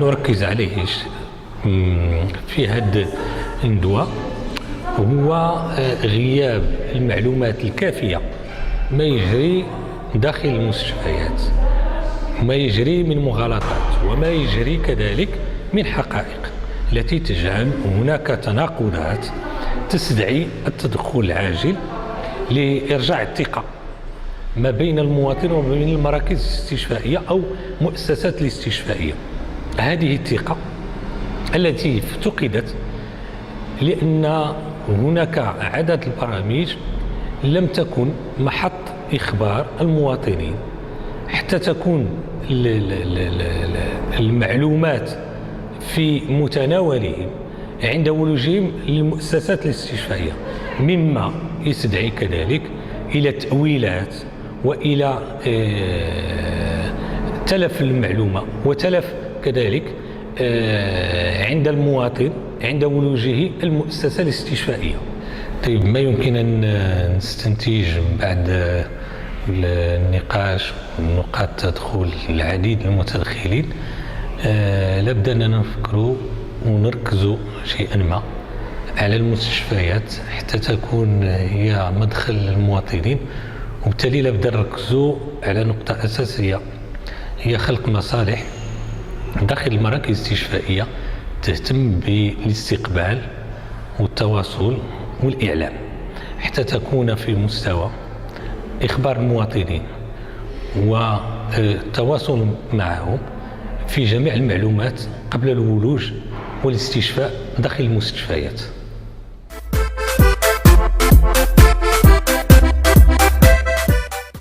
نركز عليه في هذه الندوة هو غياب المعلومات الكافية ما يجري داخل المستشفيات، ما يجري من مغالطات وما يجري كذلك من حقائق التي تجعل هناك تناقضات تستدعي التدخل العاجل لإرجاع الثقة ما بين المواطن وما بين المراكز الاستشفائية أو مؤسسات الاستشفائية. هذه الثقة التي افتقدت لأن هناك عدد البرامج لم تكن محط إخبار المواطنين حتى تكون المعلومات في متناولهم عند ولوجهم للمؤسسات الاستشفائية، مما يستدعي كذلك إلى تأويلات وإلى تلف المعلومة وتلف كذلك عند المواطن عند ولوجه المؤسسة الاستشفائية. طيب، ما يمكن أن نستنتج بعد النقاش ونقاط تدخل العديد من المتدخلين؟ لابد أننا نفكروا ونركزوا شيئا ما على المستشفيات حتى تكون هي مدخل للمواطنين، وبالتالي لابد نركزوا على نقطة أساسية هي خلق مصالح داخل المراكز الاستشفائية تهتم بالاستقبال والتواصل والإعلام حتى تكون في مستوى إخبار المواطنين والتواصل معهم في جميع المعلومات قبل الولوج والاستشفاء داخل المستشفيات.